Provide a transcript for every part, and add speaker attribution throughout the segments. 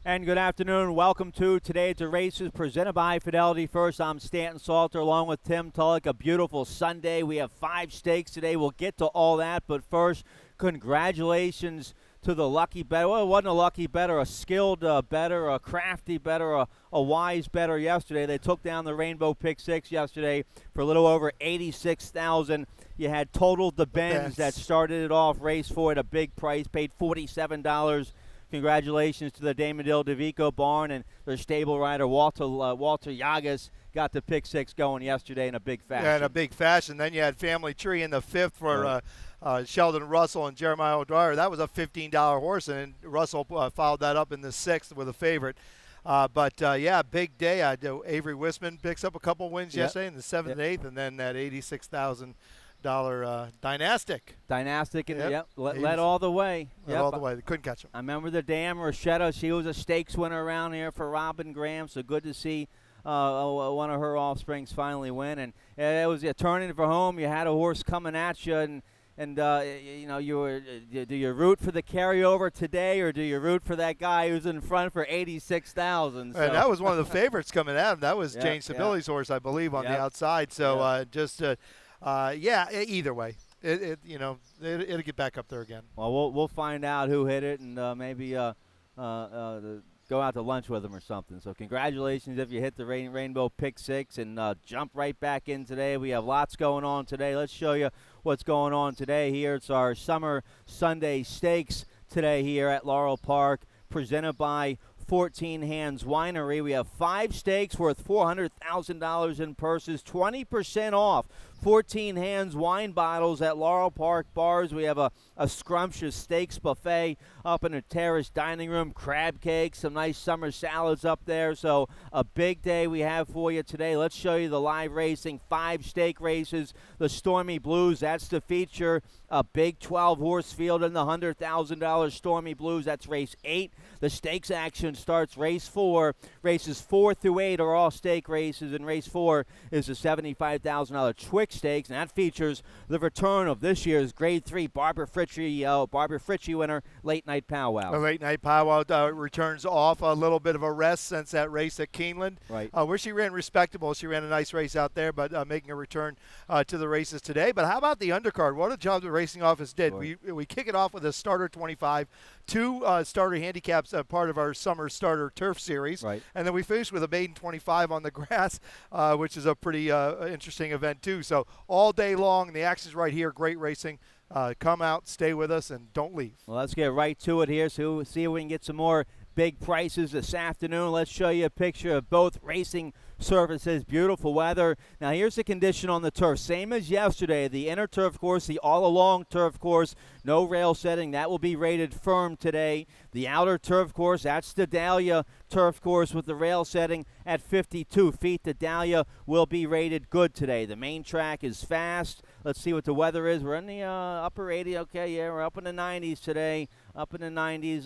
Speaker 1: And good afternoon. Welcome to Today's Races presented by Fidelity First. I'm Stanton Salter along with Tim Tulloch. A beautiful Sunday. We have 5 stakes today. We'll get to all that. But first, congratulations to the lucky bettor. Well, it wasn't a lucky bettor, a skilled bettor, a crafty bettor, a wise bettor yesterday. They took down the Rainbow Pick 6 yesterday for a little over $86,000. You had Total the Benz that started it off. Race 4 at a big price, paid $47. Congratulations to the Damodil DeVico barn and their stable rider, Walter Yagas, got the pick 6 going yesterday in a big fashion.
Speaker 2: Yeah, in a big fashion. Then you had Family Tree in the 5th for Sheldon Russell and Jeremiah O'Dwyer. That was a $15 horse, and Russell followed that up in the 6th with a favorite. Yeah, big day. Avery Wisman picks up a couple wins yesterday in the 7th and 8th, and then that $86,000 Dynastic.
Speaker 1: And led all the way.
Speaker 2: Led all the way. They couldn't catch him.
Speaker 1: I remember the dam, Rashetta. She was a stakes winner around here for Robin Graham, so good to see one of her offsprings finally win. And it was turning for home. You had a horse coming at you, and do you root for the carryover today, or do you root for that guy who's in front for $86,000? So.
Speaker 2: And that was one of the favorites coming at him. That was Jane Sibili's horse, I believe, on the outside. So either way, it'll get back up there again.
Speaker 1: Well, we'll find out who hit it, and maybe go out to lunch with him or something. So congratulations if you hit the Rainbow Pick 6 and jump right back in today. We have lots going on today. Let's show you what's going on today here. It's our Summer Sunday Stakes today here at Laurel Park, presented by 14 Hands Winery. We have 5 stakes worth $400,000 in purses, 20% off 14 Hands wine bottles at Laurel Park Bars. We have a scrumptious steaks buffet up in the terrace dining room, crab cakes, some nice summer salads up there. So a big day we have for you today. Let's show you the live racing, 5 stake races. The Stormy Blues, that's the feature. A big 12-horse field in the $100,000 Stormy Blues. That's race 8. The stakes action starts race 4. Races 4 through 8 are all stake races, and race 4 is the $75,000 Twix Stakes, and that features the return of this year's Grade 3 Barbara Fritchie winner, Late Night Powwow.
Speaker 2: The Late Night Powwow returns off a little bit of a rest since that race at Keeneland,
Speaker 1: right?
Speaker 2: Where she ran respectable. She ran a nice race out there, but making a return to the races today. But how about the undercard? What a job the racing office did.
Speaker 1: Right.
Speaker 2: We kick it off with a starter 25, 2 starter handicaps, part of our summer starter turf series,
Speaker 1: right?
Speaker 2: And then we finish with a maiden 25 on the grass, which is a pretty interesting event too. So all day long, the action's right here. Great racing. Come out, stay with us, and don't leave.
Speaker 1: Well, let's get right to it here. So see if we can get some more big prices this afternoon. Let's show you a picture of both racing surfaces. Beautiful weather. Now here's the condition on the turf. Same as yesterday. The inner turf course, the all-along turf course, no rail setting. That will be rated firm today. The outer turf course, that's the Dahlia turf course with the rail setting at 52 feet. The Dahlia will be rated good today. The main track is fast. Let's see what the weather is. We're in the upper 80. Okay, yeah, we're up in the 90s today. Up in the 90s,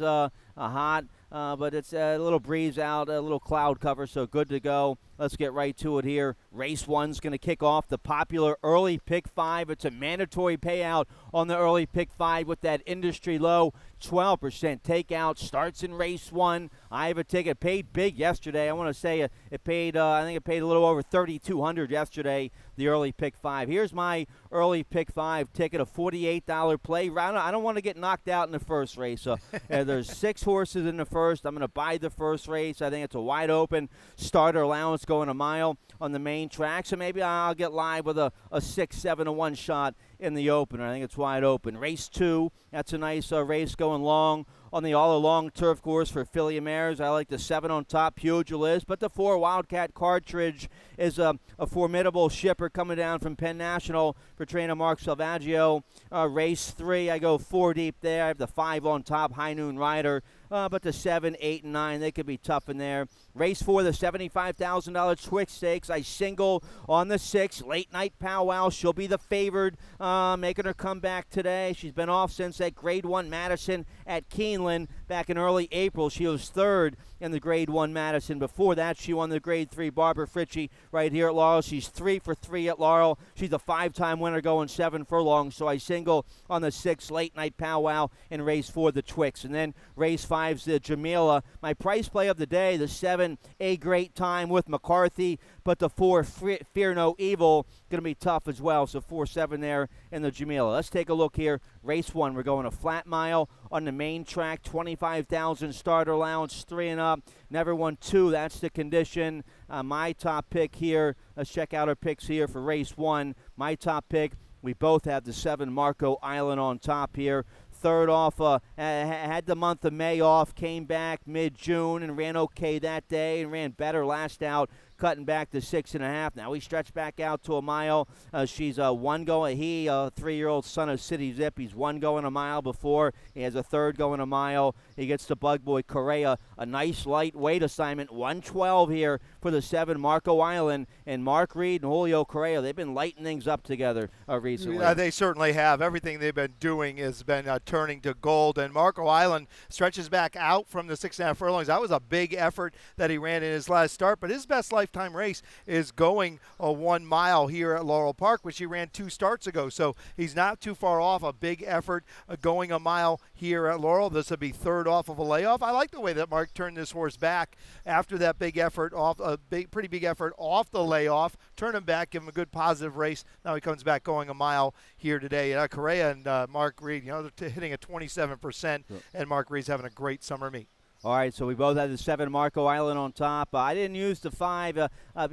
Speaker 1: hot. But it's a little breeze out, a little cloud cover, so good to go. Let's get right to it here. Race 1's going to kick off the popular early pick 5. It's a mandatory payout on the early pick 5 with that industry low 12% takeout. Starts in race 1. I have a ticket, paid big yesterday. I want to say it paid, I think it paid a little over $3,200 yesterday, the early pick 5. Here's my early pick 5 ticket, a $48 play. I don't want to get knocked out in the first race. So there's 6 horses in the first. I'm going to buy the first race. I think it's a wide open starter allowance going a mile on the main track. So maybe I'll get live with a 6-7-1 shot in the opener. I think it's wide open. Race 2, that's a nice race going long on the all-along turf course for filly mares. I like the 7 on top, Pugilist, but the 4 Wildcat Cartridge is a formidable shipper coming down from Penn National for trainer Mark Salvaggio. Race 3, I go 4 deep there. I have the 5 on top, High Noon Rider, but the 7, 8, and 9, they could be tough in there. Race 4, the $75,000 Twix Stakes. I single on the 6, Late Night Powwow. She'll be the favored, making her comeback today. She's been off since that Grade 1 Madison at Keeneland back in early April. She was 3rd in the Grade 1 Madison. Before that, she won the Grade 3 Barbara Fritchie right here at Laurel. She's 3 for 3 at Laurel. She's a 5-time winner going 7 furlongs. So I single on the 6, Late Night Powwow, in race 4, the Twix. And then race 5, drives the Jamila. My price play of the day, the 7, A Great Time with McCarthy, but the 4, Fear No Evil, going to be tough as well. So 4-7 there in the Jamila. Let's take a look here. Race 1, we're going a flat mile on the main track, 25,000 starter allowance, 3 and up. Never won 2. That's the condition. My top pick here. Let's check out our picks here for race 1. My top pick, we both have the 7 Marco Island on top here. Third off, had the month of May off, came back mid-June and ran okay that day and ran better last out, cutting back to 6.5. Now we stretch back out to a mile. She's one going. He, 3-year-old son of City Zip, he's one going a mile before. He has a third going a mile. He gets the Bug Boy Correa, a nice lightweight assignment, 112 here for the 7 Marco Island. And Mark Reed and Julio Correa, they've been lighting things up together recently.
Speaker 2: Yeah, they certainly have. Everything they've been doing has been turning to gold. And Marco Island stretches back out from the 6.5 furlongs. That was a big effort that he ran in his last start, but his best lifetime race is going a 1 mile here at Laurel Park, which he ran 2 starts ago. So he's not too far off. A big effort going a mile here at Laurel. This will be third off of a layoff. I like the way that Mark turned this horse back after that big effort off, pretty big effort off the layoff. Turn him back, give him a good positive race. Now he comes back going a mile here today. Correa and Mark Reed, they're hitting at 27%, and Mark Reed's having a great summer meet.
Speaker 1: All right, so we both had the 7 Marco Island on top. I didn't use the 5,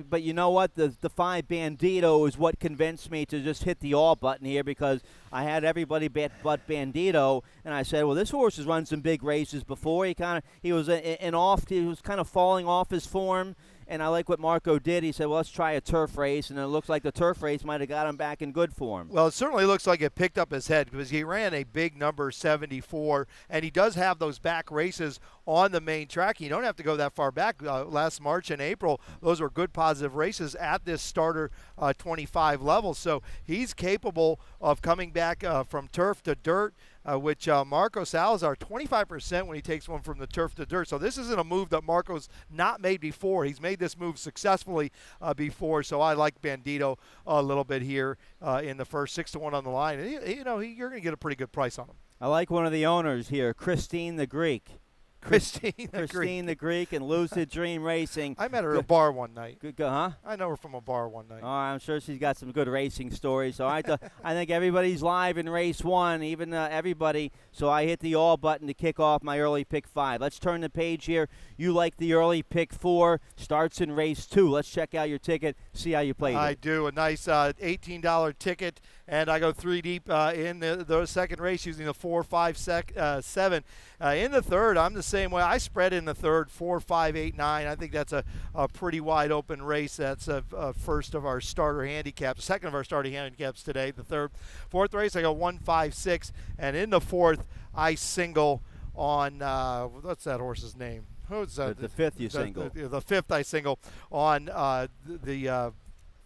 Speaker 1: but you know what? The 5 Bandito is what convinced me to just hit the all button here, because I had everybody but Bandito, and I said, well, this horse has run some big races before. He was kind of falling off his form. And I like what Marco did. He said, well, let's try a turf race. And it looks like the turf race might have got him back in good form.
Speaker 2: Well, it certainly looks like it picked up his head, because he ran a big number 74. And he does have those back races on the main track. You don't have to go that far back. Last March and April, those were good positive races at this starter 25 level. So he's capable of coming back from turf to dirt, which Marco Salazar, 25% when he takes one from the turf to dirt. So this isn't a move that Marco's not made before. He's made this move successfully before. So I like Bandito a little bit here in the first, 6-1 on the line. And you're going to get a pretty good price on him.
Speaker 1: I like one of the owners here, Christine the Greek.
Speaker 2: Christine
Speaker 1: the Greek and Lucid Dream Racing.
Speaker 2: I met her at a bar one night.
Speaker 1: Huh?
Speaker 2: I know her from a bar one night.
Speaker 1: Oh, I'm sure she's got some good racing stories. So I think everybody's live in race 1, even everybody. So I hit the all button to kick off my early pick 5. Let's turn the page here. You like the early pick 4. Starts in race 2. Let's check out your ticket. See how you played it.
Speaker 2: I do. A nice $18 ticket. And I go 3 deep in the second race using the 4, 5, 7. In the third, I'm the same way. I spread in the third, 4, 5, 8, 9. I think that's a pretty wide open race. That's a first of our starter handicaps, second of our starter handicaps today. The third, fourth race, I go 1, 5, 6. And in the fourth, I single on, what's that horse's name? Who's that?
Speaker 1: The fifth you single.
Speaker 2: The fifth I single on the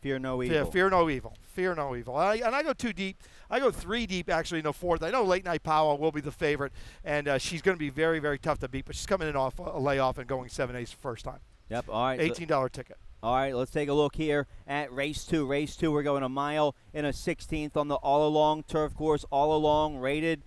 Speaker 1: Fear No Evil.
Speaker 2: Fear No Evil. Fear No Evil. And I go 2 deep. I go 3 deep, actually, in the fourth. I know Late Night Powwow will be the favorite, and she's going to be very, very tough to beat, but she's coming in off a layoff and going 7/8 the first time.
Speaker 1: Yep, all right.
Speaker 2: $18 ticket.
Speaker 1: All right, let's take a look here at race 2. Race 2, we're going a mile and a 16th on the all-along turf course, all-along rated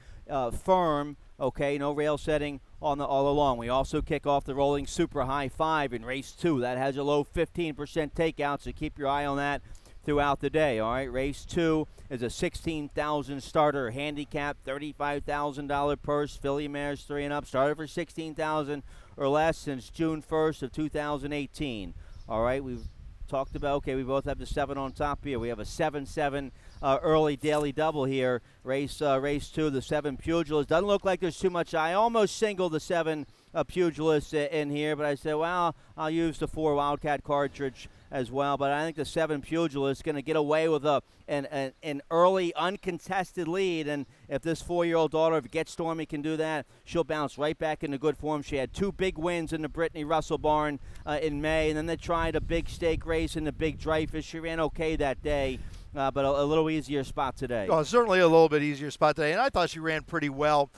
Speaker 1: firm. Okay, no rail setting on the all along. We also kick off the rolling super high 5 in race 2. That has a low 15% takeout, so keep your eye on that throughout the day. All right, race 2 is a 16,000 starter handicap, $35,000 purse, filly mares 3 and up, started for 16,000 or less since June 1st of 2018. All right, we've talked about, okay, we both have the 7 on top here. We have a 7-7 early daily double here. Race 2, the 7 Pugilist. Doesn't look like there's too much. I almost singled the 7 Pugilist in here, but I said, well, I'll use the 4 Wildcat cartridge as well. But I think the 7 Pugilist is going to get away with an early uncontested lead. And if this 4-year-old daughter, if Get Stormy can do that, she'll bounce right back into good form. She had 2 big wins in the Brittany Russell barn in May, and then they tried a big stake race in the Big Dreyfus. She ran okay that day. but a little easier spot today.
Speaker 2: Oh, certainly a little bit easier spot today, and I thought she ran pretty well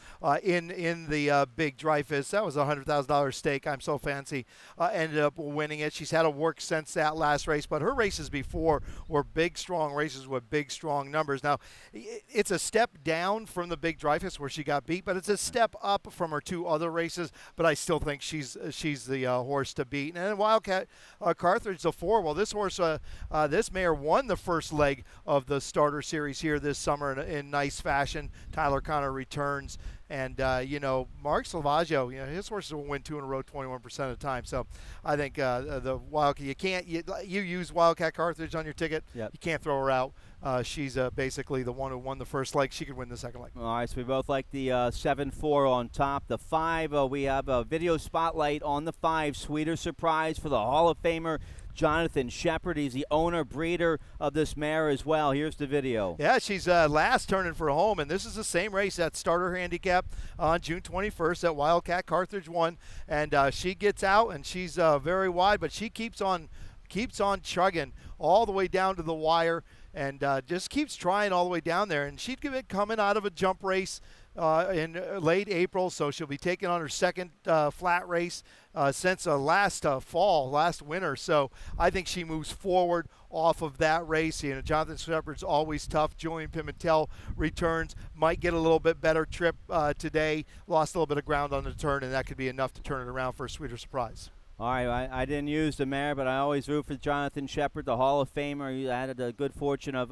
Speaker 2: in the big Dreyfus. That was a $100,000 stake. I'm so fancy. Ended up winning it. She's had to work since that last race, but her races before were big, strong races with big, strong numbers. Now, it's a step down from the big Dreyfus where she got beat, but it's a step up from her 2 other races. But I still think she's the horse to beat. And Wildcat Carthage, the 4. Well, this horse, this mare won the first leg of the starter series here this summer in nice fashion. Tyler Connor returns. And, Mark Salvaggio, his horses will win 2 in a row 21% of the time. So I think the Wildcat, you use Wildcat Carthage on your ticket.
Speaker 1: Yep.
Speaker 2: You can't throw her out. She's basically the one who won the first leg. She could win the second leg.
Speaker 1: All right, so we both like the 7-4 on top. The 5, we have a video spotlight on the 5. Sweeter surprise for the Hall of Famer Jonathan Shepard. He's the owner, breeder of this mare as well. Here's the video.
Speaker 2: Yeah, she's last turning for home, and this is the same race that starter handicap on June 21st that Wildcat Carthage won. And she gets out, and she's very wide, but she keeps on chugging all the way down to the wire, and just keeps trying all the way down there. And she'd be coming out of a jump race in late April, so she'll be taking on her second flat race since last winter. So I think she moves forward off of that race. Jonathan Shepard's always tough. Julian Pimentel returns, might get a little bit better trip today. Lost a little bit of ground on the turn, and that could be enough to turn it around for a sweeter surprise.
Speaker 1: All right, I didn't use the mare, but I always root for Jonathan Shepard, the Hall of Famer. He had the good fortune of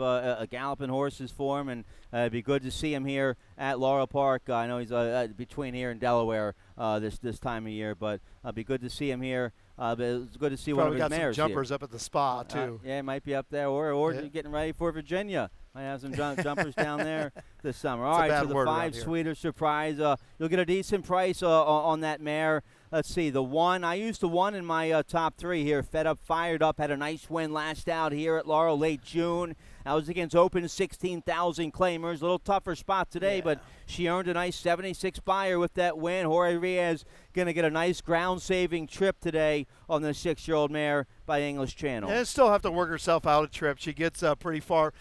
Speaker 1: galloping horses for him, and it'd be good to see him here at Laurel Park. I know he's between here and Delaware this time of year, but it'd be good to see him here. But it's good to see one of his mares.
Speaker 2: Probably got some jumpers
Speaker 1: here.
Speaker 2: up at the spa, too.
Speaker 1: Yeah, it might be up there, or getting ready for Virginia. Might have some jumpers down there this summer. All right, so the 5 Sweeter surprise. You'll get a decent price on that mare. Let's see, the 1. I used the 1 in my top 3 here. Fed Up, Fired Up had a nice win last out here at Laurel late June. That was against open 16,000 claimers. A little tougher spot today, but she earned a nice 76 buyer with that win. Jorge Riaz going to get a nice ground-saving trip today on the 6-year-old mare by English Channel.
Speaker 2: And still have to work herself out a trip. She gets pretty far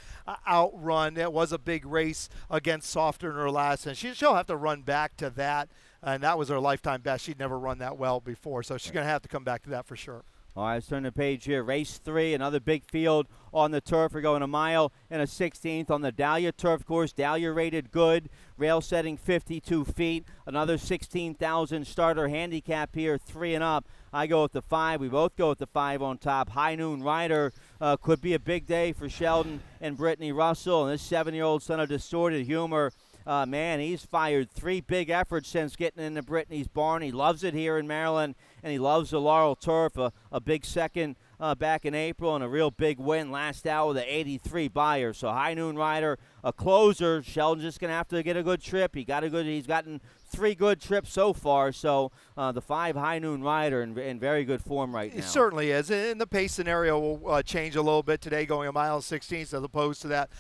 Speaker 2: outrun. It was a big race against Softer in her last, and she'll have to run back to that. And that was her lifetime best. She'd never run that well before, so she's going to have to come back to that for sure.
Speaker 1: All right, let's turn the page here. Race 3, another big field on the turf. We're going a mile and a 16th on the Dahlia turf course. Dahlia rated good. Rail setting 52 feet. Another 16,000 starter handicap here, 3 and up. I go with the 5. We both go with the 5 on top. High Noon Rider could be a big day for Sheldon and Brittany Russell. And this 7-year-old son of Distorted Humor, man, he's fired 3 big efforts since getting into Brittany's barn. He loves it here in Maryland, and he loves the Laurel turf. A big second back in April and a real big win last out with an 83 buyer. So High Noon Rider, a closer. Sheldon's just going to have to get a good trip. He's gotten 3 good trips so far. So the 5 High Noon Rider in very good form right now.
Speaker 2: It certainly is. And the pace scenario will change a little bit today, going a mile and 16 as opposed to that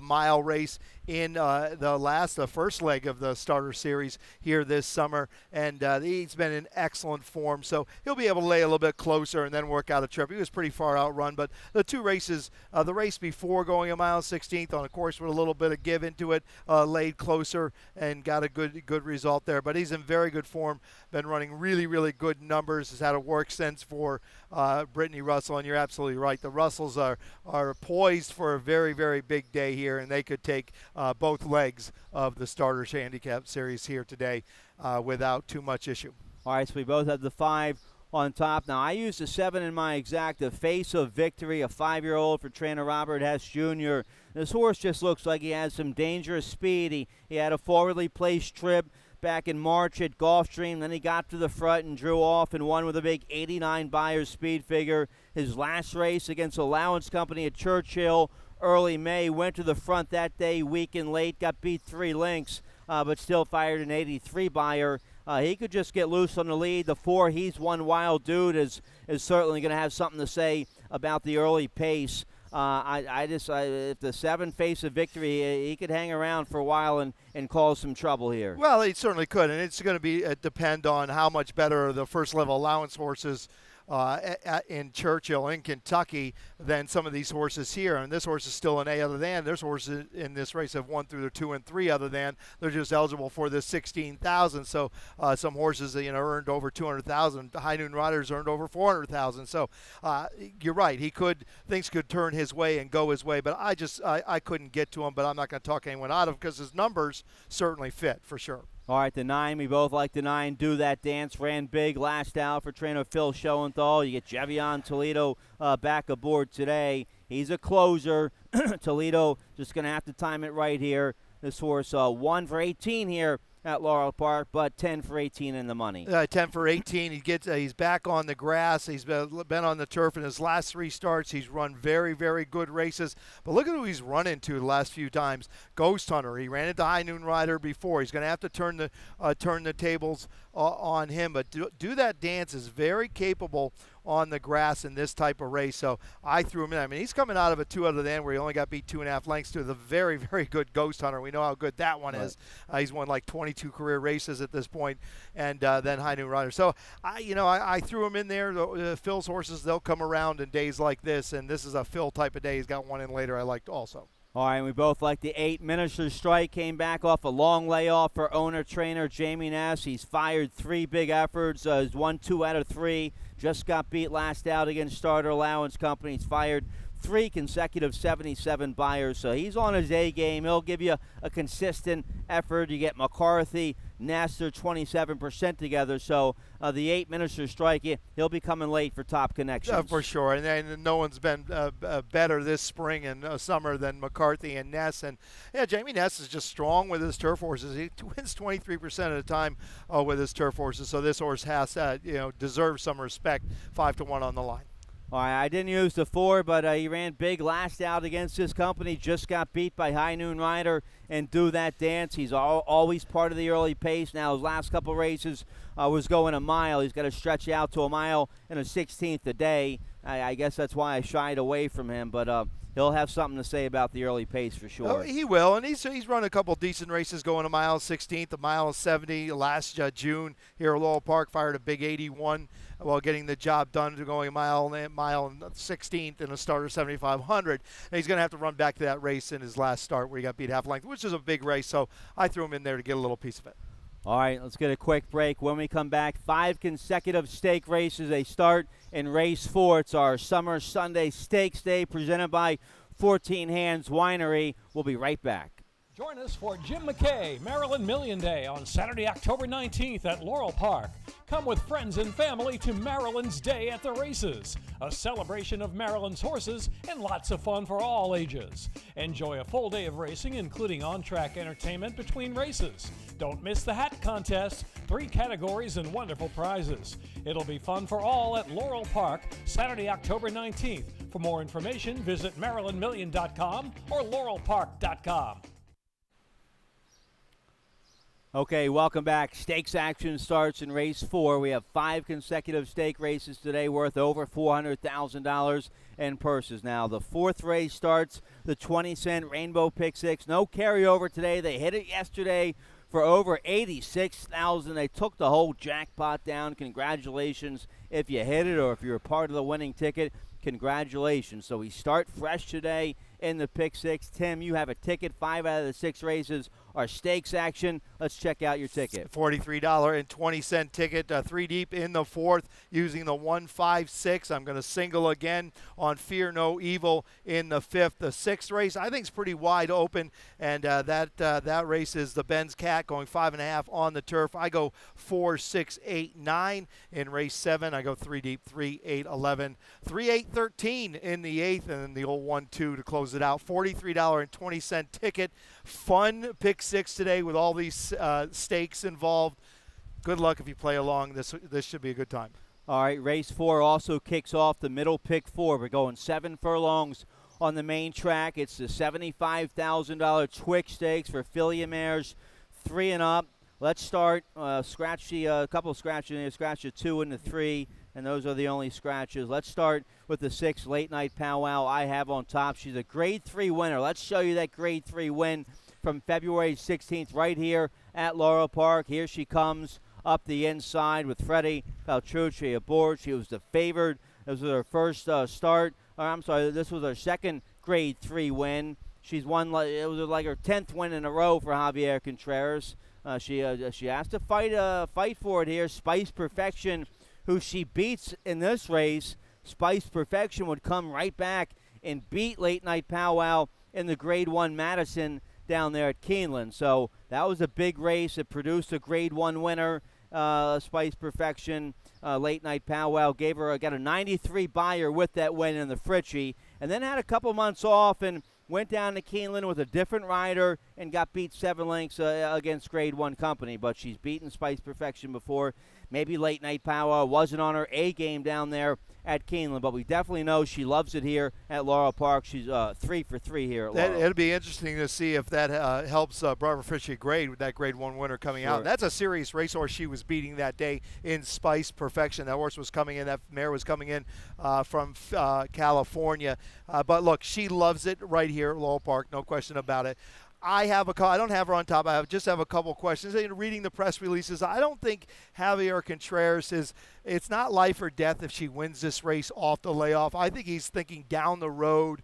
Speaker 2: mile race in the first leg of the starter series here this summer. And he's been in excellent form. So he'll be able to lay a little bit closer and then work out a trip. He was pretty far outrun. But the 2 races, the race before going a mile and 16th on a course with a little bit of give into it, laid closer and got a good result there. But he's in very good form, been running really, really good numbers, has had a work sense for Brittany Russell. And you're absolutely right. The Russells are poised for a very, very big day here, and they could take both legs of the Starters Handicap Series here today without too much issue.
Speaker 1: All right, so we both have the 5 on top. Now, I used the 7 in my exact, the Face of Victory, a 5-year-old for trainer Robert Hess Jr. This horse just looks like he has some dangerous speed. He had a forwardly placed trip back in March at Gulfstream. Then he got to the front and drew off and won with a big 89 Buyers speed figure. His last race against Allowance Company at Churchill early May, went to the front that day, weak and late, got beat 3 lengths, but still fired an 83 Buyer. He could just get loose on the lead. The 4, He's One Wild Dude, is certainly going to have something to say about the early pace. If the 7 Face of Victory, he could hang around for a while and cause some trouble here.
Speaker 2: Well, he certainly could, and it's going to be depend on how much better the first level allowance horses in Churchill, in Kentucky, than some of these horses here. And this horse is still an A other than. There's horses in this race have won through their 2 and 3 other than. They're just eligible for this 16,000. So some horses that earned over 200,000. High Noon Riders earned over 400,000. So you're right. Things could turn his way and go his way. But I couldn't get to him. But I'm not going to talk anyone out of him because his numbers certainly fit for sure.
Speaker 1: All right, the 9, we both like the 9. Do That Dance, ran big last out for trainer Phil Schoenthal. You get Jevion Toledo back aboard today. He's a closer. Toledo just going to have to time it right here. This horse 1 for 18 here at Laurel Park, but 10 for 18 in the money.
Speaker 2: 10 for 18. He's back on the grass. He's been on the turf in his last 3 starts. He's run very, very good races. But look at who he's run into the last few times. Ghost Hunter. He ran into High Noon Rider before. He's going to have to turn the tables on him. But Do That Dance is very capable on the grass in this type of race. So I threw him in. I mean, he's coming out of a 2 other than where he only got beat 2.5 lengths to the very, very good Ghost Hunter. We know how good that one is. He's won like 22 career races at this point, and then High Noon Rider. So I threw him in there. Phil's horses, they'll come around in days like this, and this is a Phil type of day. He's got one in later I liked also.
Speaker 1: All right, we both like the 8. Minister Strike came back off a long layoff for owner-trainer Jamie Ness. He's fired 3 big efforts. He's won 2 out of 3. Just got beat last out against Starter Allowance Company. He's fired 3 consecutive 77 buyers. So he's on his A game. He'll give you a consistent effort. You get McCarthy, Nestor, 27% together. So the 8 Minister Strike, he'll be coming late for Top Connections.
Speaker 2: For sure. And no one's been better this spring and summer than McCarthy and Ness. And Jamie Ness is just strong with his turf horses. He wins 23% of the time with his turf horses. So this horse has deserves some respect. 5-1 on the line.
Speaker 1: All right, I didn't use the 4, but he ran big last out against this company. Just got beat by High Noon Rider and Do That Dance. He's always part of the early pace. Now his last couple races was going a mile. He's got to stretch out to a mile and a 16th a day. I guess that's why I shied away from him, but he'll have something to say about the early pace for sure.
Speaker 2: Oh, he will, and he's run a couple decent races going a mile 16th, a mile 70 last June here at Laurel Park. Fired a big 81 while getting the job done, going a mile 16th in a starter 7,500. And he's going to have to run back to that race in his last start where he got beat half length, which is a big race. So I threw him in there to get a little piece of it.
Speaker 1: All right, let's get a quick break. When we come back, 5 consecutive stake races. They start in race 4. It's our Summer Sunday Stakes Day presented by 14 Hands Winery. We'll be right back.
Speaker 3: Join us for Jim McKay Maryland Million Day on Saturday, October 19th at Laurel Park. Come with friends and family to Maryland's Day at the Races, a celebration of Maryland's horses and lots of fun for all ages. Enjoy a full day of racing, including on-track entertainment between races. Don't miss the hat contest, 3 categories and wonderful prizes. It'll be fun for all at Laurel Park, Saturday, October 19th. For more information, visit MarylandMillion.com or LaurelPark.com.
Speaker 1: Okay, welcome back. Stakes action starts in race 4. We have 5 consecutive stake races today worth over $400,000 in purses. Now, the 4th race starts the 20-cent Rainbow Pick 6. No carryover today. They hit it yesterday for over $86,000. They took the whole jackpot down. Congratulations if you hit it or if you're a part of the winning ticket. Congratulations. So we start fresh today in the Pick 6. Tim, you have a ticket. 5 out of the 6 races are stakes action. Let's check out your ticket.
Speaker 2: $43.20 ticket, 3 deep in the 4th using the 156. I'm going to single again on Fear No Evil in the 5th. The 6th race I think is pretty wide open, and that race is the Ben's Cat going 5.5 on the turf. I go 4, 6, 8, 9 in race 7. I go 3 deep, 3, 8, 11, 3, 8, 13 in the 8th, and then the old 1, 2 to close it out. $43.20 ticket. Fun Pick 6 today with all these stakes involved. Good luck if you play along. This should be a good time.
Speaker 1: All right, race 4 also kicks off the middle Pick 4. We're going 7 furlongs on the main track. It's the $75,000 Twick Stakes for filly mares 3 and up. Let's start. Scratch the couple of scratches in there. Scratch the 2 and the 3, and those are the only scratches. Let's start with the 6 Late Night Powwow I have on top. She's a Grade 3 winner. Let's show you that Grade 3 win from February 16th right here at Laurel Park. Here she comes up the inside with Freddie Peltrucci aboard. She was the favored. This was her first start. I'm sorry, this was her second Grade 3 win. She's won, it was like her 10th win in a row for Javier Contreras. She has to fight for it here. Spice Perfection, who she beats in this race. Spice Perfection would come right back and beat Late Night Powwow in the Grade 1 Madison down there at Keeneland. So that was a big race. It produced a Grade 1 winner. Spice Perfection, Late Night Powwow got a 93 buyer with that win in the Fritchie, and then had a couple months off and went down to Keeneland with a different rider and got beat 7 lengths against Grade 1 Company. But she's beaten Spice Perfection before. Maybe Late Night Powwow wasn't on her A game down there at Keeneland, but we definitely know she loves it here at Laurel Park. She's 3 for 3 here at Laurel.
Speaker 2: It'll be interesting to see if that helps Barbara Fisher grade with that Grade 1 winner coming out. That's a serious racehorse she was beating that day in Spice Perfection. That horse was coming in, that mare was coming in from California. But look, she loves it right here at Laurel Park, no question about it. I don't have her on top. Just have a couple questions. Reading the press releases, I don't think Javier Contreras it's not life or death if she wins this race off the layoff. I think he's thinking down the road,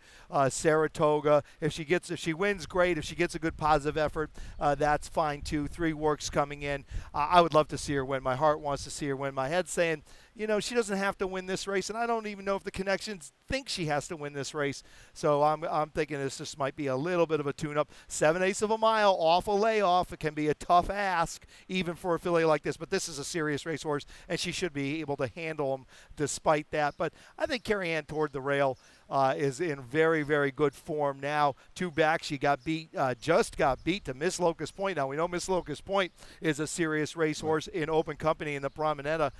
Speaker 2: Saratoga. If she wins, great. If she gets a good positive effort, that's fine too. 3 works coming in. I would love to see her win. My heart wants to see her win. My head's saying, she doesn't have to win this race, and I don't even know if the connections think she has to win this race. So I'm thinking this just might be a little bit of a tune-up. 7/8 of a mile off a layoff. It can be a tough ask, even for a filly like this, but this is a serious racehorse, and she should be able to handle them despite that. But I think Carrie Ann Toward the Rail is in very, very good form now. 2 back, she just got beat to Miss Locust Point. Now, we know Miss Locust Point is a serious racehorse in open company in the Promenada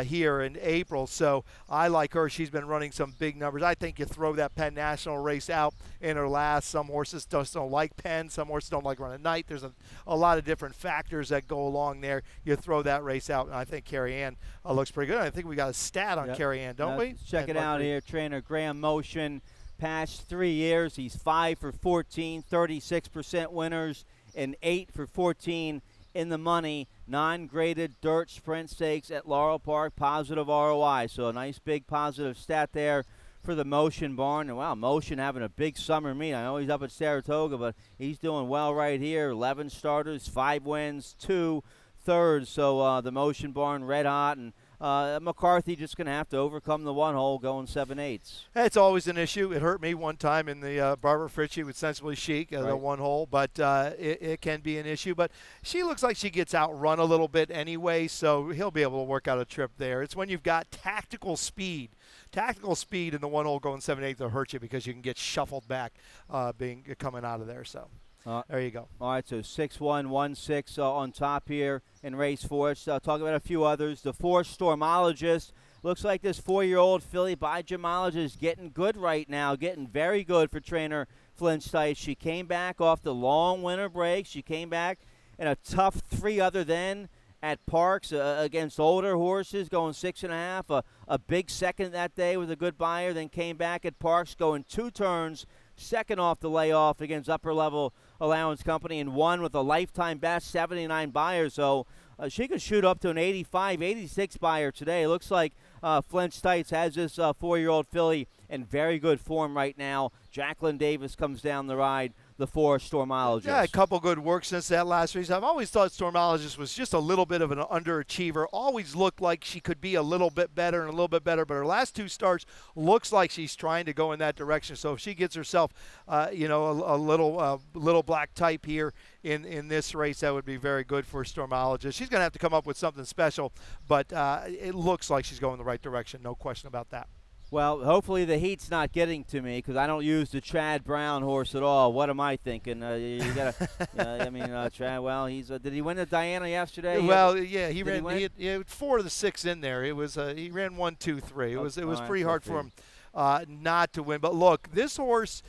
Speaker 2: here in April. So I like her. She's been running some big numbers. I think you throw that Penn National race out in her last. Some horses just don't like Penn. Some horses don't like running night. There's a lot of different factors that go along there. You throw that race out, and I think Carrie Ann looks pretty good. I think we got a stat on Carrie Ann, don't we?
Speaker 1: Check it out here. Trainer Graham Motion. Past 3 years, he's 5 for 14, 36% winners, and 8 for 14 in the money. Non-graded dirt sprint stakes at Laurel Park, positive ROI. So a nice big positive stat there for the Motion barn. And wow, Motion having a big summer meet. I know he's up at Saratoga, but he's doing well right here. 11 starters, 5 wins, 2 thirds. So the Motion barn red hot, and McCarthy just going to have to overcome the 1 hole going 7/8.
Speaker 2: It's always an issue. It hurt me one time in the Barbara Fritchie with Sensibly Chic, the 1 hole, but it can be an issue. But she looks like she gets outrun a little bit anyway, so he'll be able to work out a trip there. It's when you've got tactical speed in the 1 hole going 7/8 that hurt you because you can get shuffled back coming out of there. So. There you go.
Speaker 1: All right, so 6-1-1-6 on top here in race 4. Let's talk about a few others. The 4 Stormologist. Looks like this 4-year-old filly by Gemologist getting good right now, getting very good for trainer Flynn Stites. She came back off the long winter break. She came back in a tough 3 other than at Parks against older horses, going 6.5. A big second that day with a good buyer, then came back at Parks going 2 turns, second off the layoff against Upper Level Allowance Company, and won with a lifetime best 79 buyers. So she could shoot up to an 85, 86 buyer today. It looks like Flint Stites has this 4-year-old filly in very good form right now. Jacqueline Davis comes down the ride, the 4 Stormologist.
Speaker 2: Yeah, a couple good works since that last race. I've always thought Stormologist was just a little bit of an underachiever. Always looked like she could be a little bit better and a little bit better, but her last 2 starts looks like she's trying to go in that direction. So if she gets herself, a little black type here in this race, that would be very good for Stormologist. She's going to have to come up with something special, but it looks like she's going the right direction. No question about that.
Speaker 1: Well, hopefully the heat's not getting to me because I don't use the Chad Brown horse at all. What am I thinking? You gotta, Chad. Well, did he win the Diana yesterday?
Speaker 2: Well, yeah, he had 4 of the 6 in there. It was he ran 1, 2, 3. It was pretty hard for him not to win. But look, this horse.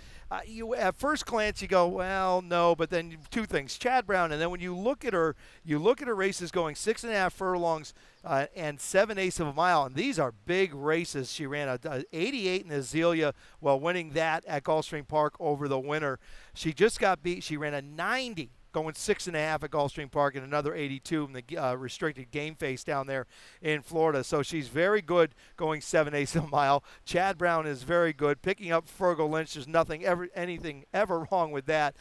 Speaker 2: You at first glance you go, well, no, but then 2 things: Chad Brown, and then when you look at her races going 6.5 furlongs and 7/8 of a mile, and these are big races. She ran a 88 in Azalea while winning that at Gulfstream Park over the winter. She just got beat. She ran a 90 going 6.5 at Gulfstream Park, and another 82 in the restricted game face down there in Florida. So she's very good going 7/8 of a mile. Chad Brown is very good. Picking up Fergal Lynch, there's anything ever wrong with that.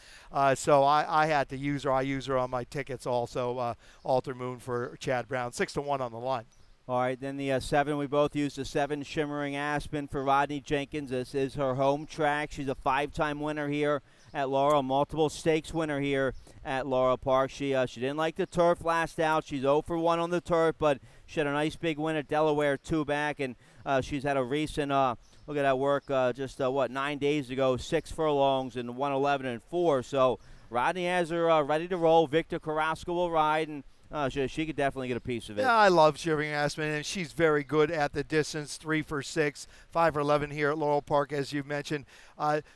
Speaker 2: So I had to use her. I use her on my tickets also. Alter Moon for Chad Brown, 6-1 on the line.
Speaker 1: All right, then the 7, we both used the 7 Shimmering Aspen for Rodney Jenkins. This is her home track. She's a 5-time winner here at Laurel, multiple stakes winner here at Laurel Park. She didn't like the turf last out. She's 0 for 1 on the turf, but she had a nice big win at Delaware 2 back, and she's had a recent look at that work just 9 days ago, 6 furlongs and 111 and 4. So Rodney has her ready to roll. Victor Carrasco will ride, and she could definitely get a piece of it.
Speaker 2: Yeah, I love Shimmering Aspen, and she's very good at the distance, 3 for 6, 5 for 11 here at Laurel Park, as you mentioned.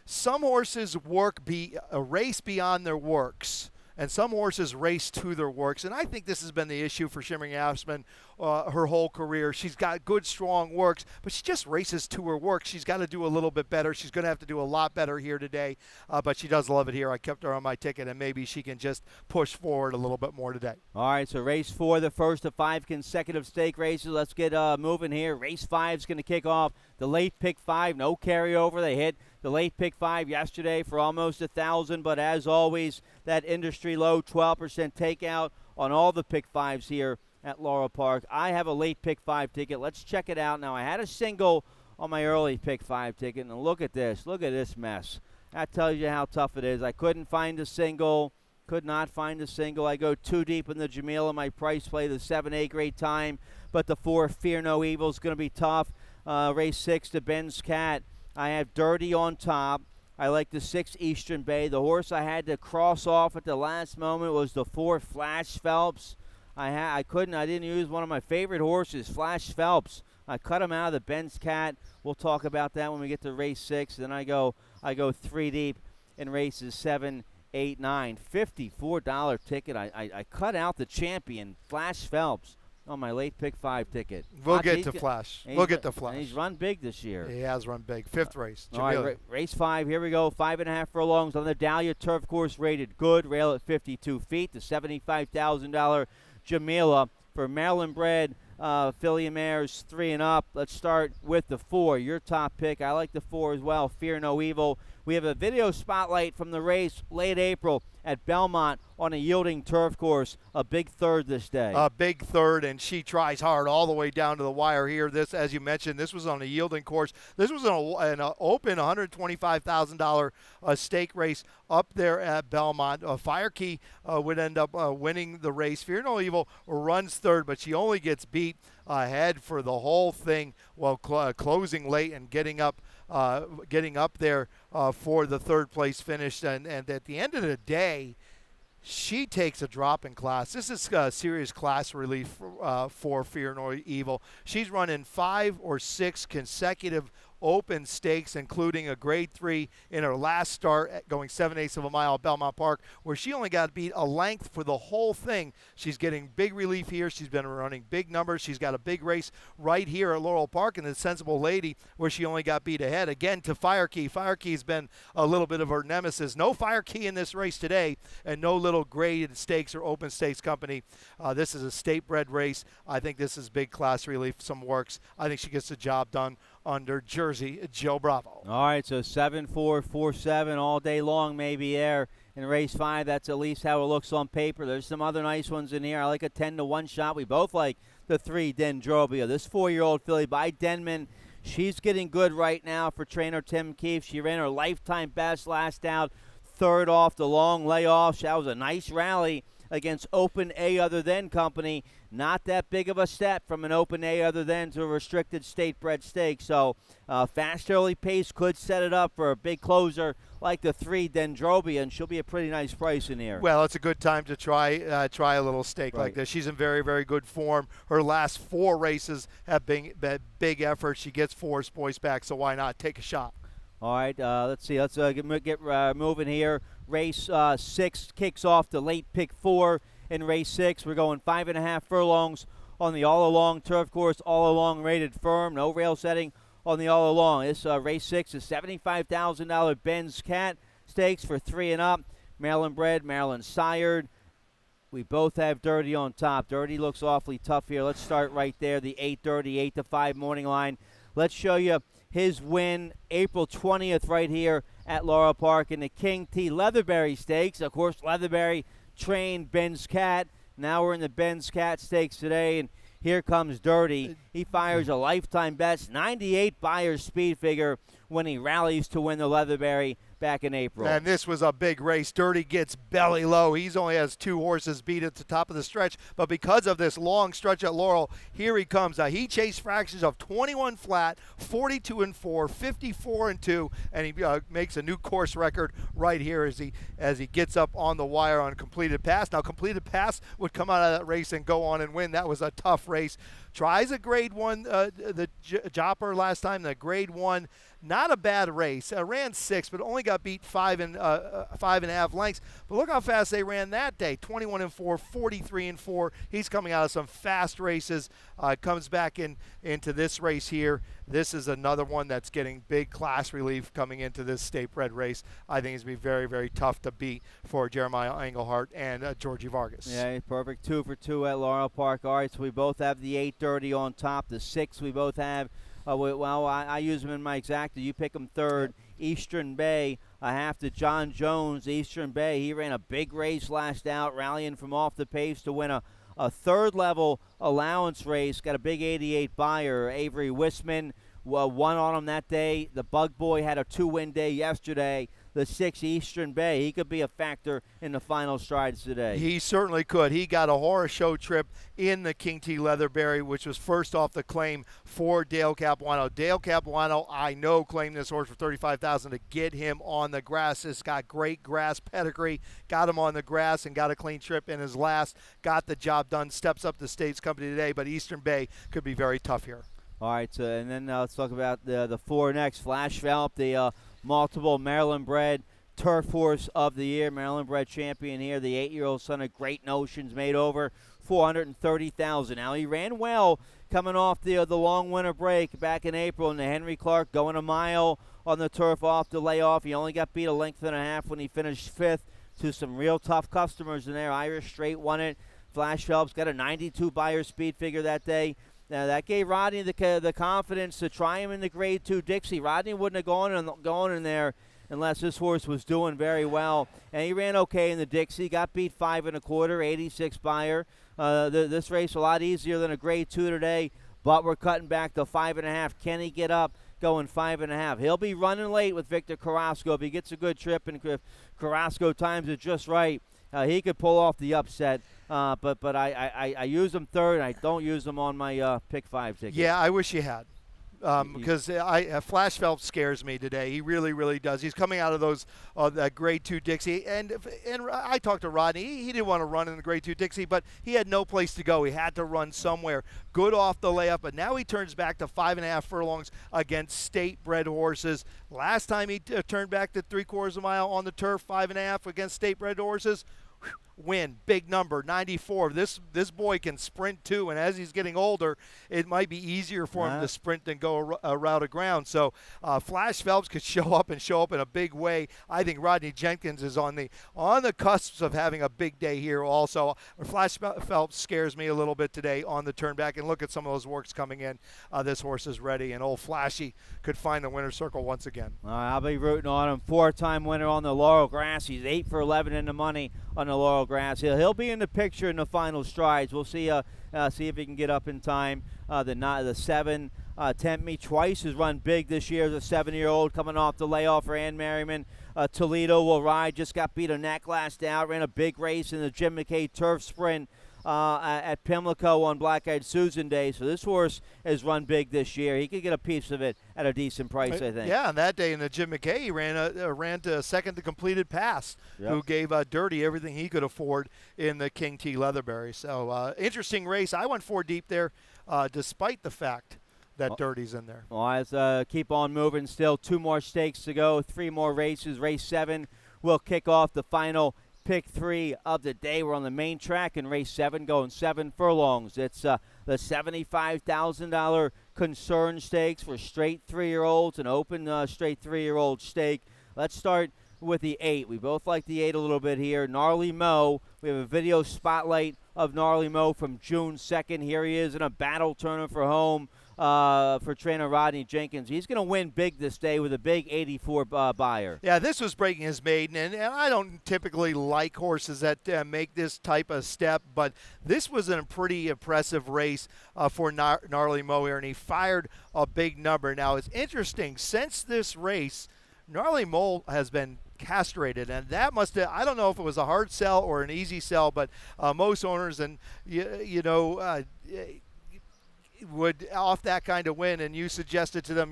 Speaker 2: Some horses race beyond their works, and some horses race to their works, and I think this has been the issue for Shimmering Aspen her whole career. She's got good, strong works, but she just races to her work. She's got to do a little bit better. She's going to have to do a lot better here today, but she does love it here. I kept her on my ticket, and maybe she can just push forward a little bit more today.
Speaker 1: All right, so race 4, the first of 5 consecutive stake races. Let's get moving here. Race 5 is going to kick off the late pick 5. No carryover. They hit the late pick 5 yesterday for almost 1,000, but as always, that industry low 12% takeout on all the pick 5s here at Laurel Park. I have a late pick 5 ticket. Let's check it out now. I had a single on my early pick 5 ticket, and look at this. Look at this mess. That tells you how tough it is. I couldn't find a single. Could not find a single. I go too deep in the Jamila. My price play, the 7A, great time, but the 4, Fear No Evil, is going to be tough. Race 6, the Ben's Cat. I have Dirty on top. I like the 6, Eastern Bay. The horse I had to cross off at the last moment was the 4, Flash Phelps. I didn't use one of my favorite horses, Flash Phelps. I cut him out of the Ben's Cat. We'll talk about that when we get to race 6. Then I go 3 deep in races 7, 8, 9. $54 ticket. I cut out the champion, Flash Phelps, on my late pick 5 ticket.
Speaker 2: We'll get to Flash.
Speaker 1: He's run big this year.
Speaker 2: He has run big. 5th race.
Speaker 1: All right, race 5. Here we go. 5.5 furlongs on the Dahlia Turf Course, rated good. Rail at 52 feet. The $75,000 Jamila for Maryland bred filly mares 3 and up. Let's start with the 4, your top pick. I like the 4 as well, Fear No Evil. We have a video spotlight from the race late April at Belmont on a yielding turf course. A big third this day.
Speaker 2: A big third, and she tries hard all the way down to the wire here. This, as you mentioned, this was on a yielding course. This was an open $125,000 stake race up there at Belmont. Fire Key would end up winning the race. Fear No Evil runs third, but she only gets beat ahead for the whole thing while closing late and getting up there for the 3rd place finish. And at the end of the day, she takes a drop in class. This is serious class relief for Fear No Evil. She's running 5 or 6 consecutive open stakes, including a grade 3 in her last start going 7/8 of a mile at Belmont Park, where she only got beat a length for the whole thing. She's getting big relief here. She's been running big numbers. She's got a big race right here at Laurel Park in the Sensible Lady, where she only got beat ahead again to Fire Key. Fire Key's been a little bit of her nemesis. No Fire Key in this race today, and no little graded stakes or open stakes company. This is a state-bred race. I think this is big class relief. Some works. I think she gets the job done under Jersey Joe Bravo.
Speaker 1: All right, so 7-4, 4-7 all day long, maybe there in race 5. That's at least how it looks on paper. There's some other nice ones in here. I like a 10-1 shot. We both like the 3 Dendrobia. This 4-year-old filly by Denman, she's getting good right now for trainer Tim Keefe. She ran her lifetime best last out, 3rd off the long layoff. That was a nice rally against Open A Other Than company. Not that big of a step from an Open A Other Than to a restricted state-bred stake. So fast early pace could set it up for a big closer like the 3 Dendrobia, and she'll be a pretty nice price in here.
Speaker 2: Well, it's a good time to try a little stake like this. She's in very, very good form. Her last 4 races have been big efforts. She gets 4 points back, so why not take a shot?
Speaker 1: All right, let's see. Let's get moving here. Race 6 kicks off the late pick 4 in race 6. We're going 5.5 furlongs on the all-along turf course, all-along rated firm. No rail setting on the all-along. This race 6 is $75,000 Ben's Cat stakes for 3 and up. Maryland bred, Maryland sired. We both have Dirty on top. Dirty looks awfully tough here. Let's start right there, the 8:30, 8 to 5 morning line. Let's show you his win April 20th right here at Laurel Park in the King T. Leatherberry Stakes. Of course, Leatherberry trained Ben's Cat. Now we're in the Ben's Cat Stakes today, and here comes Dirty. He fires a lifetime best 98 Buyer's speed figure when he rallies to win the Leatherberry back in April.
Speaker 2: And this was a big race. Dirty gets belly low. He's only has 2 horses beat at the top of the stretch, but because of this long stretch at Laurel, here he comes. He chased fractions of 21 flat, 42 and 4, 54 and 2, and he makes a new course record right here as he gets up on the wire on completed pass. Now, completed pass would come out of that race and go on and win. That was a tough race. Tries a grade 1, the Jopper last time, the grade 1. Not a bad race. Ran 6, but only got beat 5.5 lengths. But look how fast they ran that day. 21 and 4, 43 and 4. He's coming out of some fast races. Comes back into this race here. This is another one that's getting big class relief coming into this state bred race. I think it's going to be very, very tough to beat for Jeremiah Engelhardt and Georgie Vargas.
Speaker 1: Yeah, perfect. 2 for 2 at Laurel Park. All right, so we both have the 8:30 on top. The 6 we both have. I use them in my exacta. You pick them third. Eastern Bay, I have to John Jones. Eastern Bay, he ran a big race last out, rallying from off the pace to win a third-level allowance race. Got a big 88 buyer. Avery Wisman won on him that day. The Bug Boy had a 2-win day yesterday. The 6 Eastern Bay, he could be a factor in the final strides today.
Speaker 2: He certainly could. He got a horror show trip in the King T. Leatherberry, which was first off the claim for Dale Capuano. Dale Capuano, I know, claimed this horse for $35,000 to get him on the grass. It's got great grass pedigree. Got him on the grass and got a clean trip in his last. Got the job done. Steps up the States Company today, but Eastern Bay could be very tough here.
Speaker 1: All right, so, and then let's talk about the 4 next. Flash Velp, the multiple Maryland bred turf horse of the year, Maryland bred champion here. The 8-year-old son of Great Notions, made over $430,000. Now, he ran well coming off the long winter break back in April in the Henry Clark, going a mile on the turf off the layoff. He only got beat a length and a half when he finished 5th to some real tough customers in there. Irish Straight won it. Flash Phelps got a 92 buyer speed figure that day. Now, that gave Rodney the confidence to try him in the Grade 2 Dixie. Rodney wouldn't have gone in there unless this horse was doing very well. And he ran okay in the Dixie, got beat 5 1/4, 86 buyer. This race a lot easier than a Grade 2 today, but we're cutting back to 5.5. Can he get up going 5.5? He'll be running late with Victor Carrasco. If he gets a good trip and if Carrasco times it just right, he could pull off the upset. But I use them third. I don't use them on my pick 5 ticket.
Speaker 2: Yeah, I wish you had. Because Flash Phelps scares me today. He really, really does. He's coming out of that Grade 2 Dixie, and I talked to Rodney. He didn't want to run in the Grade 2 Dixie, but he had no place to go. He had to run somewhere. Good off the layup, but now he turns back to 5.5 furlongs against state-bred horses. Last time he turned back to 3/4 mile on the turf, 5.5 against state-bred horses. Win, big number, 94. This boy can sprint too, and as he's getting older, it might be easier for him to sprint than go a route of ground. So Flash Phelps could show up in a big way. I think Rodney Jenkins is on the cusp of having a big day here also. Flash Phelps scares me a little bit today on the turn back, and look at some of those works coming in. This horse is ready, and old Flashy could find the winner's circle once again.
Speaker 1: I'll be rooting on him. 4-time winner on the Laurel grass. He's 8 for 11 in the money on the Laurel grass. He'll be in the picture in the final strides. We'll see if he can get up in time. The 7 Tempt Me twice has run big this year as a 7-year-old coming off the layoff for Ann Merriman. Toledo will ride. Just got beat a neck last out. Ran a big race in the Jim McKay Turf Sprint at Pimlico on Black Eyed Susan Day. So this horse has run big this year. He could get a piece of it at a decent price, I think.
Speaker 2: Yeah, and that day in the Jim McKay, he ran to second to completed pass, who gave Dirty everything he could afford in the King T. Leatherberry. So interesting race. I went 4 deep there, despite the fact that Dirty's in there.
Speaker 1: Well, let's keep on moving. Still 2 more stakes to go, 3 more races. Race 7 will kick off the final pick 3 of the day. We're on the main track in race 7, going 7 furlongs. It's the $75,000 concern stakes for straight 3-year-olds, an open straight 3-year-old stake. Let's start with the 8. We both like the 8 a little bit here. Gnarly Mo. We have a video spotlight of Gnarly Mo from June 2nd. Here he is in a battle tournament for home for trainer Rodney Jenkins. He's going to win big this day with a big 84 buyer.
Speaker 2: Yeah, this was breaking his maiden, and I don't typically like horses that make this type of step, but this was a pretty impressive race for Gnarly Mo here, and he fired a big number. Now, it's interesting, since this race, Gnarly Mo has been castrated, and that must have, I don't know if it was a hard sell or an easy sell, but most owners, and would off that kind of win, and you suggested to them,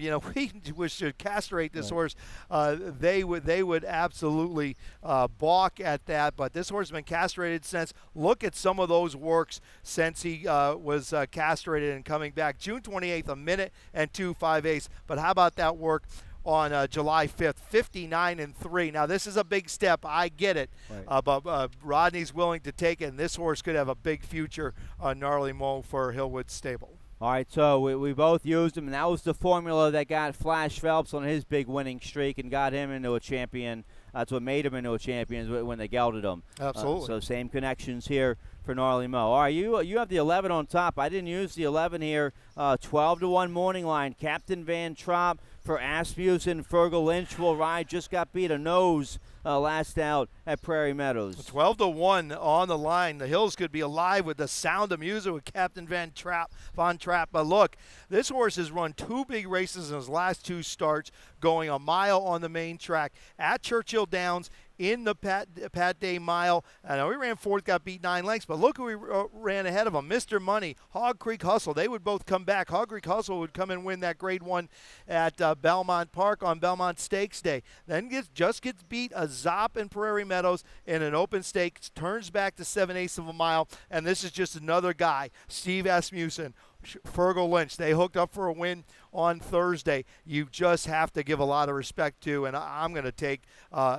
Speaker 2: we should castrate this horse, they would absolutely balk at that. But this horse has been castrated since. Look at some of those works since he was castrated and coming back. June 28th, a minute and 2.58. But how about that work on July 5th, 59-3. Now, this is a big step. I get it. Right. But Rodney's willing to take it, and this horse could have a big future on Gnarly Mo for Hillwood Stable.
Speaker 1: All right, so we both used him, and that was the formula that got Flash Phelps on his big winning streak and got him into a champion. That's what made him into a champion when they gelded him.
Speaker 2: Absolutely.
Speaker 1: So same connections here for Gnarly Mo. All right, you have the 11 on top. I didn't use the 11 here. 12-1 morning line. Captain Van Trop for Asmussen. Fergal Lynch will ride. Just got beat a nose last out at Prairie Meadows.
Speaker 2: 12-1 on the line. The hills could be alive with the sound of music with Captain Van Trapp. But look, this horse has run 2 big races in his last 2 starts, going a mile on the main track at Churchill Downs in the Pat Day Mile. I know he ran 4th, got beat 9 lengths, but look who he ran ahead of him. Mr. Money, Hog Creek Hustle. They would both come back. Hog Creek Hustle would come and win that Grade 1 at Belmont Park on Belmont Stakes Day. Then just gets beat a zop in Prairie Meadows in an open stakes, turns back to 7/8 of a mile, and this is just another guy, Steve Asmussen, Fergal Lynch. They hooked up for a win on Thursday. You just have to give a lot of respect to, and I'm going to take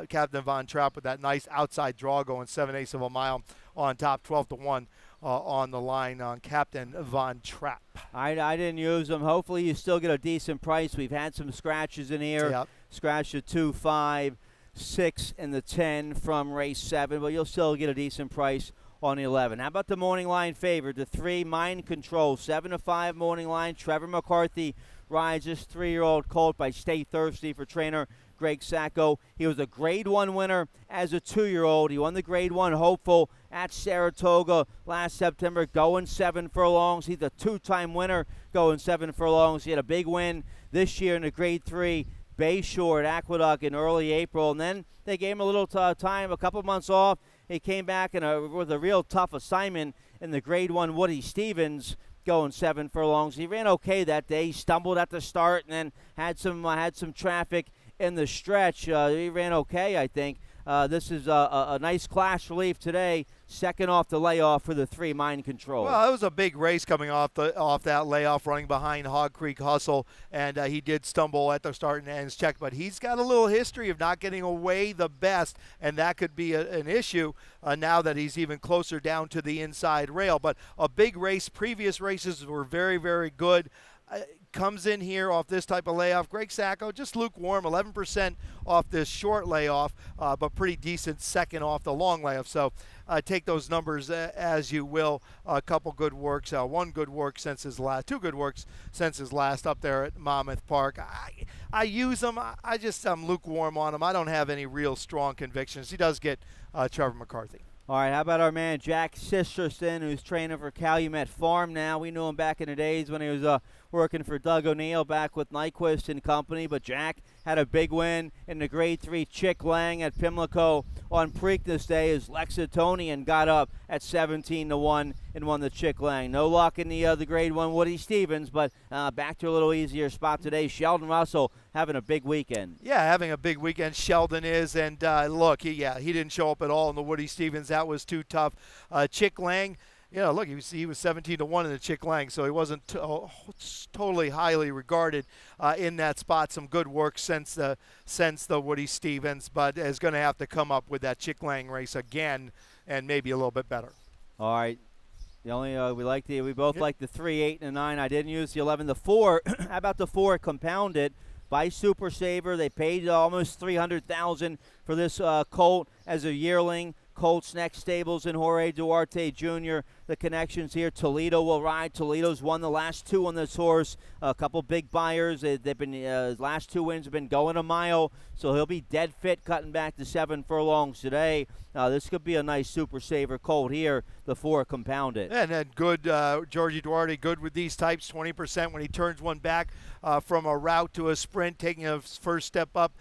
Speaker 2: Captain Von Trapp with that nice outside draw going 7/8 of a mile on top, 12-1 on the line on Captain Von Trapp.
Speaker 1: I didn't use them. Hopefully you still get a decent price. We've had some scratches in here.
Speaker 2: Yep.
Speaker 1: Scratch the 2, 5, 6, and the 10 from race 7, but you'll still get a decent price on the 11. How about the morning line favorite, the 3, Mind Control, 7-5 morning line. Trevor McCarthy rides this 3-year-old colt by Stay Thirsty for trainer Greg Sacco. He was a Grade 1 winner as a 2-year-old. He won the Grade 1 Hopeful at Saratoga last September, going 7 furlongs. He's a 2-time winner going 7 furlongs. He had a big win this year in the Grade 3 Bayshore at Aqueduct in early April, and then they gave him a little time, a couple months off. He came back with a real tough assignment in the Grade 1 Woody Stevens, going 7 furlongs. He ran okay that day. He stumbled at the start and then had some traffic in the stretch. He ran okay, I think. This is a nice class relief today. Second off the layoff for the 3, Mind Control.
Speaker 2: Well, it was a big race coming off that layoff, running behind Hog Creek Hustle, and he did stumble at the start and ends check. But he's got a little history of not getting away the best, and that could be an issue now that he's even closer down to the inside rail. But a big race. Previous races were very, very good. Comes in here off this type of layoff. Greg Sacco, just lukewarm, 11% off this short layoff, but pretty decent second off the long layoff. So take those numbers as you will. A couple good works, 1 good work since his last, 2 good works since his last up there at Monmouth Park. I use them. I'm lukewarm on him. I don't have any real strong convictions. He does get Trevor McCarthy.
Speaker 1: All right, how about our man Jack Sisterson, who's training for Calumet Farm now? We knew him back in the days when he was working for Doug O'Neill back with Nyquist and company. But Jack had a big win in the Grade 3 Chick Lang at Pimlico on Preakness Day as Lexingtonian got up at 17-1 and won the Chick Lang. No luck in the Grade 1 Woody Stevens, but back to a little easier spot today. Sheldon Russell having a big weekend.
Speaker 2: Yeah, having a big weekend, Sheldon is. And look, he didn't show up at all in the Woody Stevens. That was too tough. Chick Lang, look, he was 17-1 in the Chick Lang, so he wasn't totally highly regarded in that spot. Some good work since the Woody Stevens, but is going to have to come up with that Chick Lang race again and maybe a little bit better.
Speaker 1: All right. The only we both like the 3, 8, and 9. I didn't use the 11. The 4, how about the 4 compounded? by Super Saver. They paid almost $300,000 for this colt as a yearling. Colts next stables in Jorge Duarte Jr. The connections here. Toledo will ride. Toledo's won the last 2 on this horse. A couple big buyers. They've been last 2 wins have been going a mile, so he'll be dead fit, cutting back to 7 furlongs today. This could be a nice Super Saver colt here. The 4 compounded.
Speaker 2: And then good, Georgie Duarte, good with these types. 20% when he turns one back from a route to a sprint, taking a first step up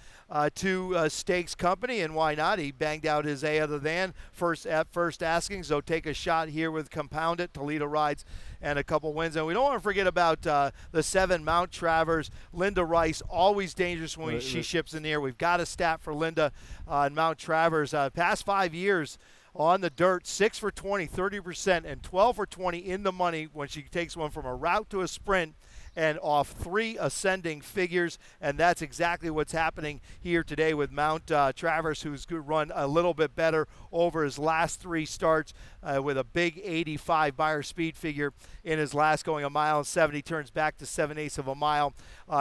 Speaker 2: to Stakes Company, and why not? He banged out his A other than first asking, so take a shot here with Compounded. Toledo rides and a couple wins. And we don't want to forget about the 7 Mount Travers. Linda Rice, always dangerous when she ships in the air. We've got a stat for Linda and Mount Travers. Past 5 years on the dirt, 6 for 20, 30%, and 12 for 20 in the money when she takes one from a route to a sprint and off 3 ascending figures, and that's exactly what's happening here today with Mount Travers, who's run a little bit better over his last 3 starts with a big 85 Beyer speed figure in his last, going 1.7 miles. Turns back to 7/8 of a mile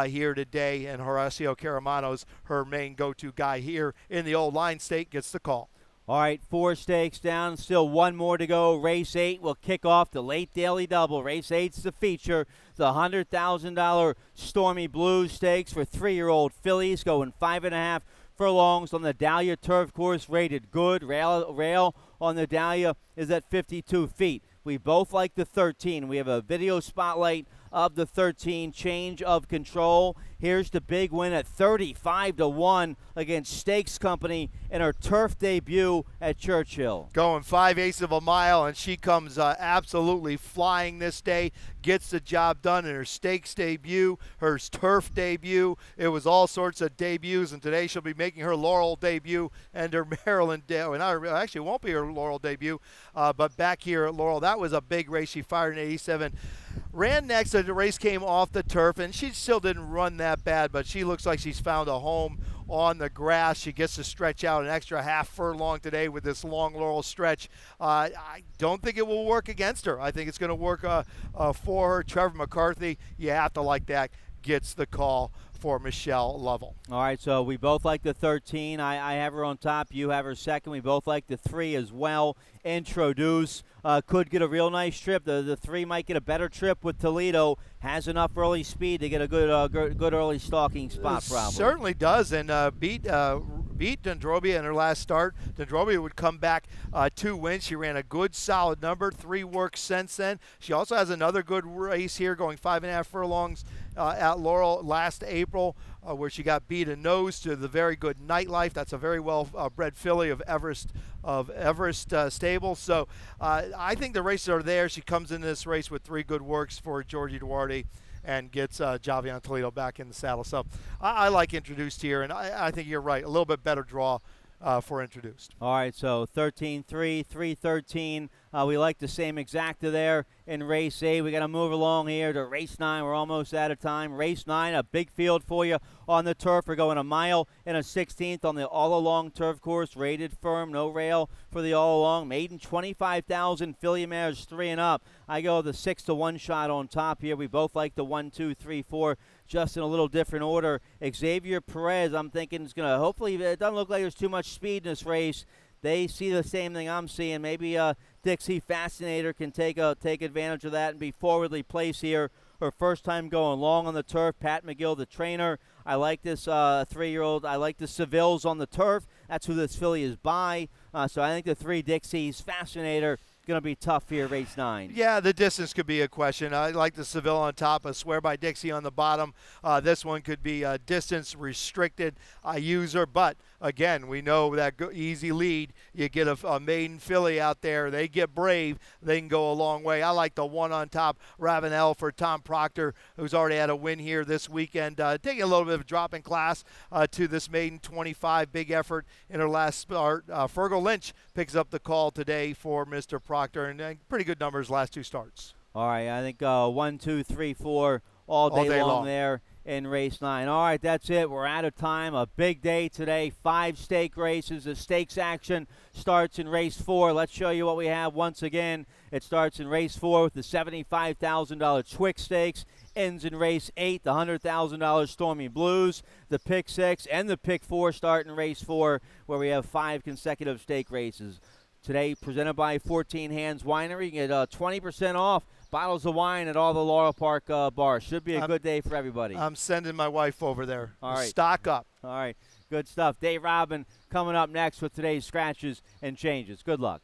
Speaker 2: here today, and Horacio Caramano's her main go-to guy here in the old Line State gets the call.
Speaker 1: All right, 4 stakes down, still 1 more to go. Race 8 will kick off the late daily double. Race 8's the feature, the $100,000 Stormy Blues Stakes for 3-year-old fillies, going 5.5 furlongs on the Dahlia Turf Course, rated good. Rail on the Dahlia is at 52 feet. We both like the 13. We have a video spotlight of the 13, Change of Control. Here's the big win at 35-1 against Stakes Company in her turf debut at Churchill.
Speaker 2: Going 5/8 of a mile, and she comes absolutely flying this day. Gets the job done in her stakes debut, her turf debut. It was all sorts of debuts, and today she'll be making her Laurel debut and her Maryland actually, it won't be her Laurel debut, but back here at Laurel, that was a big race. She fired in 87. Ran next, the race came off the turf, and she still didn't run that bad, but she looks like she's found a home on the grass. She gets to stretch out an extra half furlong today with this long Laurel stretch. I don't think it will work against her. I think it's going to work for her. Trevor McCarthy, you have to like that, gets the call for Michelle Lovell.
Speaker 1: All right, so we both like the 13. I have her on top. You have her second. We both like the 3 as well. Introduce. Could get a real nice trip. The 3 might get a better trip with Toledo. Has enough early speed to get a good early stalking spot, probably.
Speaker 2: Certainly does, and beat Dendrobia in her last start. Dendrobia would come back 2 wins. She ran a good, solid number, 3 works since then. She also has another good race here, going 5.5 furlongs at Laurel last April, where she got beat a nose to the very good Nightlife. That's a very well bred filly of Everest stable. So I think the races are there. She comes into this race with 3 good works for Georgie Duarte and gets Javion Toledo back in the saddle. So I like Introduced here, and I think you're right. A little bit better draw for Introduced.
Speaker 1: All right, so 13-3, 3-13. We like the same exacta there in race 8. We got to move along here to race 9. We're almost out of time. Race 9, a big field for you on the turf. We're going 1 mile and a 16th on the all-along turf course. Rated firm, no rail for the all-along. Maiden 25,000, filly mares 3 and up. I go the 6-1 shot on top here. We both like the 1, 2, 3, 4, just in a little different order. Xavier Perez, I'm thinking, is going to hopefully, it doesn't look like there's too much speed in this race. They see the same thing I'm seeing. Maybe Dixie Fascinator can take advantage of that and be forwardly placed here. Her first time going long on the turf. Pat McGill, the trainer. I like this 3-year-old. I like the Sevilles on the turf. That's who this filly is by. So I think the 3 Dixies Fascinator going to be tough here, race 9.
Speaker 2: Yeah, the distance could be a question. I like the Seville on top, a Swear by Dixie on the bottom. This one could be distance restricted user, but again, we know that easy lead. You get a maiden filly out there. They get brave. They can go a long way. I like the 1 on top, Ravenel for Tom Proctor, who's already had a win here this weekend. Taking a little bit of a drop in class to this maiden 25. Big effort in her last start. Fergal Lynch picks up the call today for Mr. Proctor, and pretty good numbers last 2 starts.
Speaker 1: All right, I think 1, 2, 3, 4 all day long there in race 9. All right, that's it. We're out of time. A big day today. 5 stake races. The stakes action starts in race 4. Let's show you what we have once again. It starts in race 4 with the $75,000 Twick Stakes. Ends in race 8, the $100,000 Stormy Blues. The pick 6 and the pick 4 start in race 4, where we have 5 consecutive stake races. Today, presented by 14 Hands Winery. You can get 20% off bottles of wine at all the Laurel Park bars. Should be a good day for everybody.
Speaker 2: I'm sending my wife over there.
Speaker 1: All right.
Speaker 2: Stock up.
Speaker 1: All right. Good stuff. Dave Robin coming up next with today's scratches and changes. Good luck.